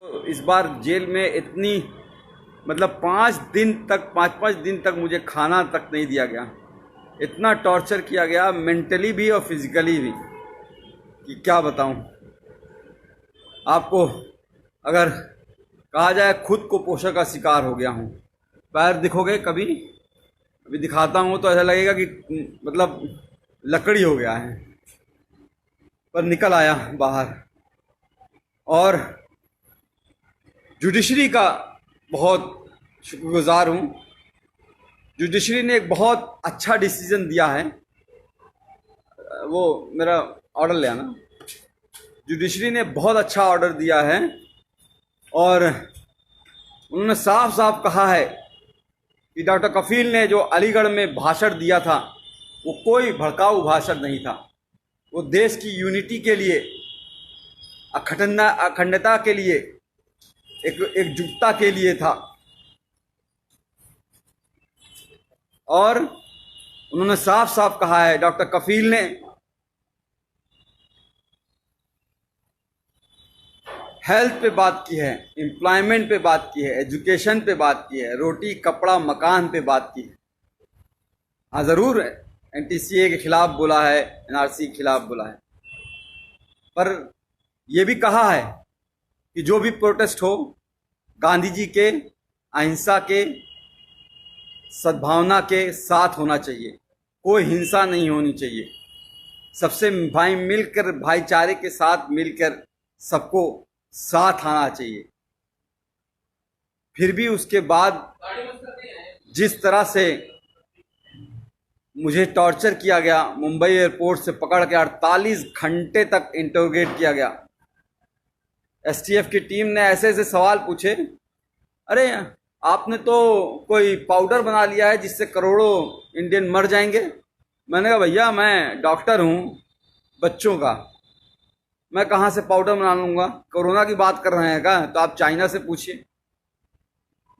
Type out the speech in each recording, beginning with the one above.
तो इस बार जेल में इतनी मतलब 5 दिन तक मुझे खाना तक नहीं दिया गया। इतना टॉर्चर किया गया मेंटली भी और फिजिकली भी कि क्या बताऊं आपको। अगर कहा जाए खुद को पोषण का शिकार हो गया हूं। पैर दिखोगे कभी, अभी दिखाता हूं तो ऐसा लगेगा कि मतलब लकड़ी हो गया है, पर निकल आया बाहर। और जुडिशरी का बहुत शुक्रगुजार हूँ। जुडिशरी ने एक बहुत अच्छा डिसीजन दिया है। वो मेरा ऑर्डर ले आना। जुडिशरी ने बहुत अच्छा ऑर्डर दिया है और उन्होंने साफ साफ कहा है कि डॉक्टर कफील ने जो अलीगढ़ में भाषण दिया था वो कोई भड़काऊ भाषण नहीं था। वो देश की यूनिटी के लिए, अखंडता के लिए, एकजुटता के लिए था। और उन्होंने साफ साफ कहा है, डॉक्टर कफील ने हेल्थ पे बात की है, एम्प्लॉयमेंट पे बात की है, एजुकेशन पे बात की है, रोटी कपड़ा मकान पे बात की है। हाँ ज़रूर एनटीसीए के खिलाफ बोला है, एनआरसी के खिलाफ बोला है, पर यह भी कहा है कि जो भी प्रोटेस्ट हो गांधी जी के अहिंसा के, सद्भावना के साथ होना चाहिए। कोई हिंसा नहीं होनी चाहिए। सबसे मिलकर भाईचारे के साथ मिलकर सबको साथ आना चाहिए। फिर भी उसके बाद जिस तरह से मुझे टॉर्चर किया गया, मुंबई एयरपोर्ट से पकड़ के 48 घंटे तक इंटरोगेट किया गया। एसटीएफ की टीम ने ऐसे ऐसे सवाल पूछे, अरे आपने तो कोई पाउडर बना लिया है जिससे करोड़ों इंडियन मर जाएंगे। मैंने कहा भैया मैं डॉक्टर हूँ बच्चों का, मैं कहाँ से पाउडर बना लूँगा। कोरोना की बात कर रहे हैं क्या? तो आप चाइना से पूछिए।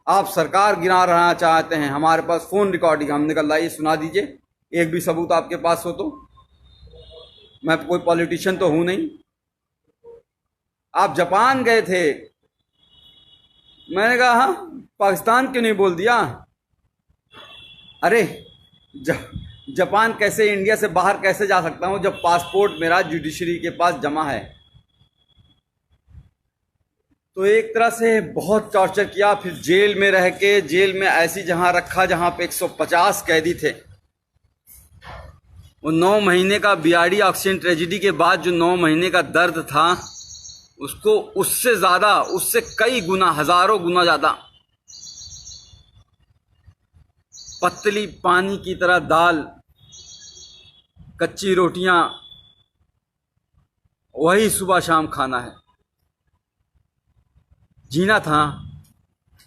आप सरकार गिरा रहना चाहते हैं, हमारे पास फ़ोन रिकॉर्डिंग, हमने कहा लाइए सुना दीजिए, एक भी सबूत आपके पास हो तो। मैं कोई पॉलिटिशियन तो हूँ नहीं। आप जापान गए थे, मैंने कहा हाँ, पाकिस्तान क्यों नहीं बोल दिया। अरे जापान कैसे, इंडिया से बाहर कैसे जा सकता हूं जब पासपोर्ट मेरा जुडिशरी के पास जमा है। तो एक तरह से बहुत टॉर्चर किया। फिर जेल में रह के, जेल में ऐसी जहां रखा जहां पे 150 कैदी थे। वो 9 महीने का बीआरडी ऑक्सीजन ट्रेजिडी के बाद जो 9 महीने का दर्द था, उसको उससे ज्यादा, उससे कई गुना, हजारों गुना ज्यादा पतली पानी की तरह दाल, कच्ची रोटियां, वही सुबह शाम खाना है। जीना था।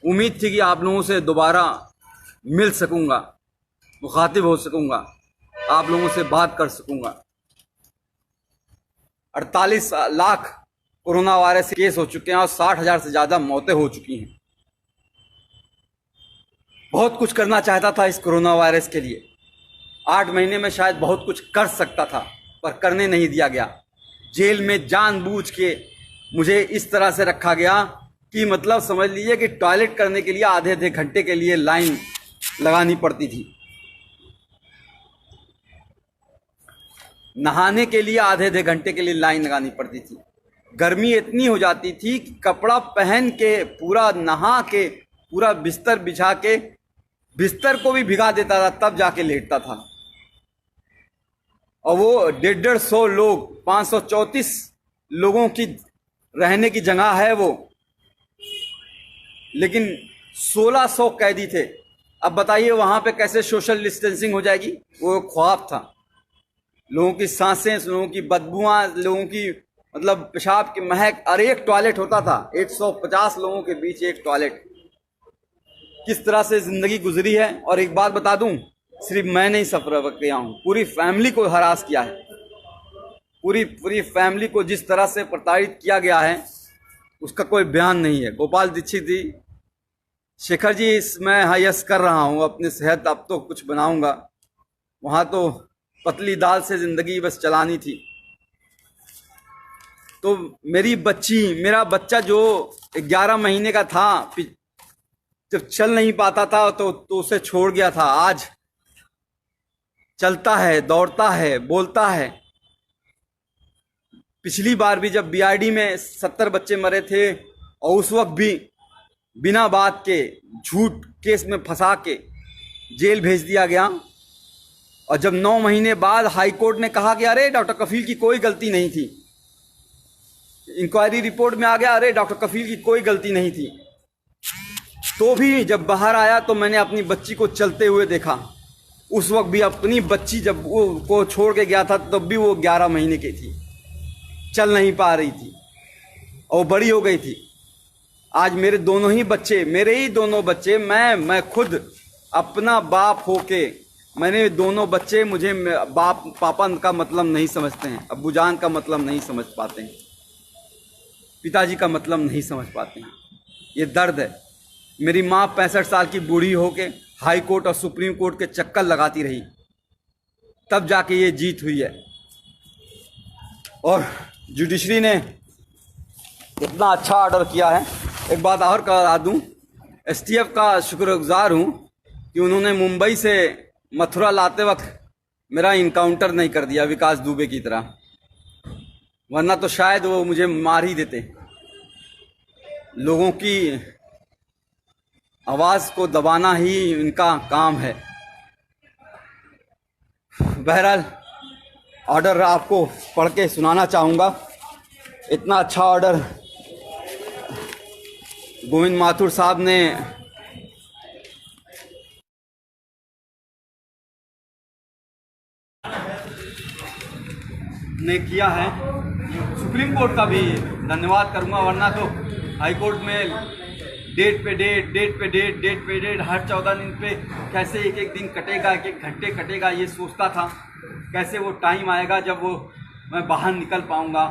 उम्मीद थी कि आप लोगों से दोबारा मिल सकूंगा, मुखातिब हो सकूंगा, आप लोगों से बात कर सकूंगा। 48 लाख कोरोना वायरस केस हो चुके हैं और 60,000 से ज़्यादा मौतें हो चुकी हैं। बहुत कुछ करना चाहता था इस कोरोना वायरस के लिए। 8 महीने में शायद बहुत कुछ कर सकता था, पर करने नहीं दिया गया। जेल में जानबूझ के मुझे इस तरह से रखा गया कि मतलब समझ लीजिए कि टॉयलेट करने के लिए आधे आधे घंटे के लिए लाइन लगानी पड़ती थी, नहाने के लिए आधे आधे घंटे के लिए लाइन लगानी पड़ती थी। गर्मी इतनी हो जाती थी कि कपड़ा पहन के, पूरा नहा के, पूरा बिस्तर बिछा के, बिस्तर को भी भिगा देता था तब जाके लेटता था। और वो 150 लोग, 534 लोगों की रहने की जगह है वो, लेकिन 1600 कैदी थे। अब बताइए वहां पे कैसे सोशल डिस्टेंसिंग हो जाएगी। वो ख्वाब था। लोगों की सांसें, लोगों की बदबुआं, लोगों की मतलब पेशाब की महक, और एक टॉयलेट होता था, 150 लोगों के बीच एक टॉयलेट। किस तरह से जिंदगी गुजरी है। और एक बात बता दूं, सिर्फ मैं नहीं सफर किया हूं, पूरी फैमिली को हरास किया है। पूरी फैमिली को जिस तरह से प्रताड़ित किया गया है उसका कोई बयान नहीं है। गोपाल दीक्षित जी, शेखर जी, मैं हायस कर रहा हूं अपनी सेहत, अब तो कुछ बनाऊंगा। वहां तो पतली दाल से जिंदगी बस चलानी थी। तो मेरा बच्चा जो 11 महीने का था, जब चल नहीं पाता था तो उसे छोड़ गया था, आज चलता है, दौड़ता है, बोलता है। पिछली बार भी जब बीआरडी में 70 बच्चे मरे थे और उस वक्त भी बिना बात के झूठ केस में फंसा के जेल भेज दिया गया। और जब 9 महीने बाद हाई कोर्ट ने कहा कि अरे डॉक्टर कफील की कोई गलती नहीं थी, इंक्वायरी रिपोर्ट में आ गया अरे डॉक्टर कफील की कोई गलती नहीं थी, तो भी जब बाहर आया तो मैंने अपनी बच्ची को चलते हुए देखा। उस वक्त भी अपनी बच्ची जब वो को छोड़ के गया था तब भी वो 11 महीने की थी, चल नहीं पा रही थी और बड़ी हो गई थी। आज मेरे ही दोनों बच्चे, मैं खुद अपना बाप होके, मैंने दोनों बच्चे, मुझे बाप पापा का मतलब नहीं समझते हैं, अब्बूजान का मतलब नहीं समझ पाते हैं, पिताजी का मतलब नहीं समझ पाते हैं। ये दर्द है। मेरी माँ 65 साल की बूढ़ी होके हाई कोर्ट और सुप्रीम कोर्ट के चक्कर लगाती रही, तब जाके ये जीत हुई है। और जुडिशरी ने इतना अच्छा ऑर्डर किया है। एक बात और करा दूं, एसटीएफ का शुक्रगुजार हूं कि उन्होंने मुंबई से मथुरा लाते वक्त मेरा इनकाउंटर नहीं कर दिया विकास दुबे की तरह, वरना तो शायद वो मुझे मार ही देते। लोगों की आवाज़ को दबाना ही इनका काम है। बहरहाल ऑर्डर आपको पढ़ के सुनाना चाहूँगा। इतना अच्छा ऑर्डर गोविंद माथुर साहब ने किया है। सुप्रीम कोर्ट का भी धन्यवाद करूंगा, वरना तो हाई कोर्ट में डेट पे डेट हर 14 दिन पे कैसे एक एक दिन कटेगा, एक एक घंटे कटेगा, ये सोचता था कैसे वो टाइम आएगा जब मैं बाहर निकल पाऊंगा,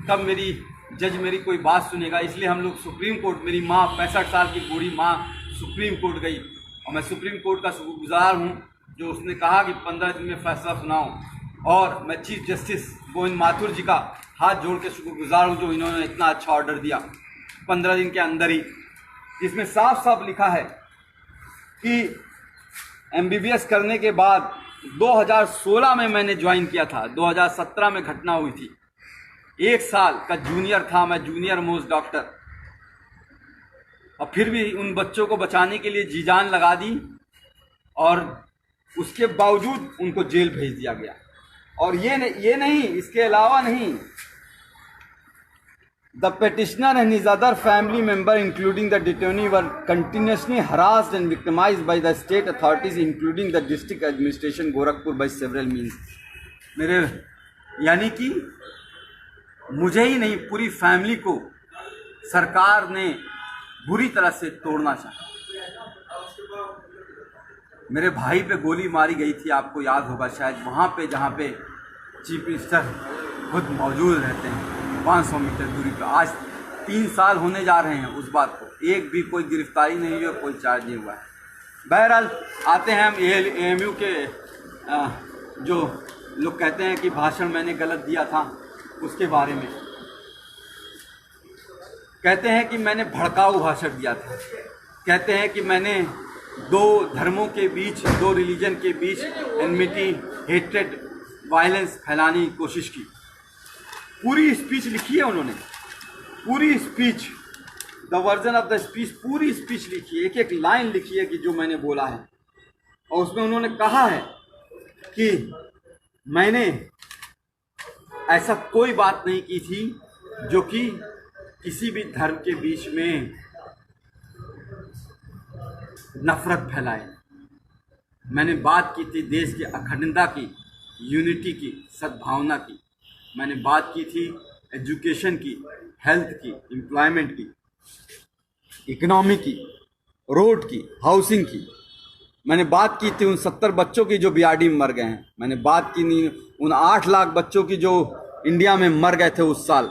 तब मेरी जज मेरी कोई बात सुनेगा। इसलिए हम लोग सुप्रीम कोर्ट, मेरी माँ 65 साल की बूढ़ी माँ सुप्रीम कोर्ट गई और मैं सुप्रीम कोर्ट का शुक्रगुजार हूँ जो उसने कहा कि 15 दिन में फैसला सुनाओ। और मैं चीफ जस्टिस गोविंद माथुर जी का हाथ जोड़ के शुक्रगुजार हूँ जो इन्होंने इतना अच्छा ऑर्डर दिया 15 दिन के अंदर ही, जिसमें साफ साफ लिखा है कि एमबीबीएस करने के बाद 2016 में मैंने ज्वाइन किया था, 2017 में घटना हुई थी, 1 साल का जूनियर था मैं, जूनियर मोस्ट डॉक्टर, और फिर भी उन बच्चों को बचाने के लिए जी जान लगा दी और उसके बावजूद उनको जेल भेज दिया गया। और ये नहीं, इसके अलावा नहीं, the petitioner and his other family member including the detainee were continuously harassed and victimized by the state authorities including the district administration Gorakhpur by several means। मेरे यानी कि मुझे ही नहीं, पूरी फैमिली को सरकार ने बुरी तरह से तोड़ना चाहा। मेरे भाई पे गोली मारी गई थी, आपको याद होगा शायद, वहाँ पे जहाँ पे चीफ मिनिस्टर खुद मौजूद रहते हैं 500 मीटर दूरी पर। आज 3 साल होने जा रहे हैं उस बात को, एक भी कोई गिरफ्तारी नहीं हुई, कोई चार्ज नहीं हुआ है। बहरहाल आते हैं हम एएमयू के जो लोग कहते हैं कि भाषण मैंने गलत दिया था उसके बारे में। कहते हैं कि मैंने भड़काऊ भाषण दिया था, कहते हैं कि मैंने 2 धर्मों के बीच, 2 रिलीजन के बीच एनमिटी, हेट्रेड, वायलेंस फैलाने की कोशिश की। पूरी स्पीच लिखी है उन्होंने, पूरी speech, the version of the speech, पूरी स्पीच लिखी है, एक एक लाइन लिखी है कि जो मैंने बोला है। और उसमें उन्होंने कहा है कि मैंने ऐसा कोई बात नहीं की थी जो कि किसी भी धर्म के बीच में नफरत फैलाए। मैंने बात की थी देश की अखंडता की, यूनिटी की, सद्भावना की। मैंने बात की थी एजुकेशन की, हेल्थ की, एम्प्लॉयमेंट की, इकोनॉमी की, रोड की, हाउसिंग की। मैंने बात की थी उन 70 बच्चों की जो बीआरडी में मर गए हैं। मैंने बात की नहीं उन 8 लाख बच्चों की जो इंडिया में मर गए थे उस साल।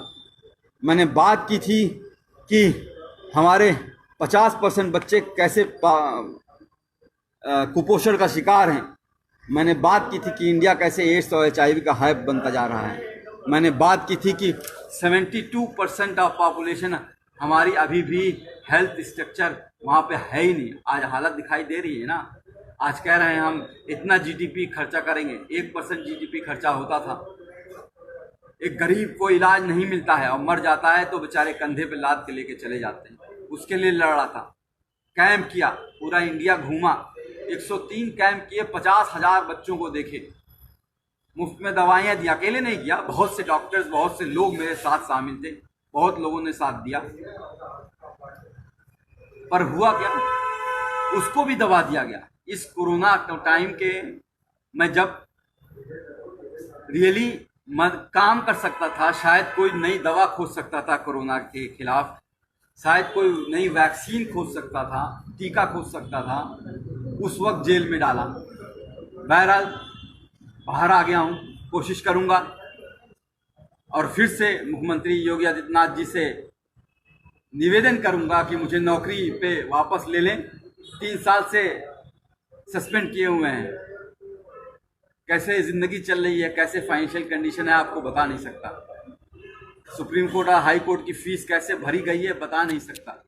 मैंने बात की थी कि हमारे 50% बच्चे कैसे कुपोषण का शिकार हैं। मैंने बात की थी कि इंडिया कैसे एड्स और HIV का हब बनता जा रहा है। मैंने बात की थी कि 72% ऑफ पॉपुलेशन हमारी अभी भी हेल्थ स्ट्रक्चर वहाँ पे है ही नहीं। आज हालत दिखाई दे रही है ना। आज कह रहे हैं हम इतना जीडीपी खर्चा करेंगे, 1% जीडीपी खर्चा होता था। एक गरीब को इलाज नहीं मिलता है और मर जाता है तो बेचारे कंधे पे लाद के लेके चले जाते हैं। उसके लिए लड़ा था, कैंप किया, पूरा इंडिया घूमा, 103 कैंप किए, 50,000 बच्चों को देखे, मुफ्त में दवाइयाँ दी। अकेले नहीं किया, बहुत से डॉक्टर्स, बहुत से लोग मेरे साथ शामिल थे, बहुत लोगों ने साथ दिया। पर हुआ क्या, उसको भी दबा दिया गया। इस कोरोना टाइम के मैं जब रियली काम कर सकता था, शायद कोई नई दवा खोज सकता था कोरोना के खिलाफ, शायद कोई नई वैक्सीन खोज सकता था, टीका खोज सकता था, उस वक्त जेल में डाला। बहरहाल बाहर आ गया हूँ, कोशिश करूँगा और फिर से मुख्यमंत्री योगी आदित्यनाथ जी से निवेदन करूँगा कि मुझे नौकरी पे वापस ले लें। 3 साल से सस्पेंड किए हुए हैं। कैसे ज़िंदगी चल रही है, कैसे फाइनेंशियल कंडीशन है, आपको बता नहीं सकता। सुप्रीम कोर्ट और हाई कोर्ट की फीस कैसे भरी गई है, बता नहीं सकता।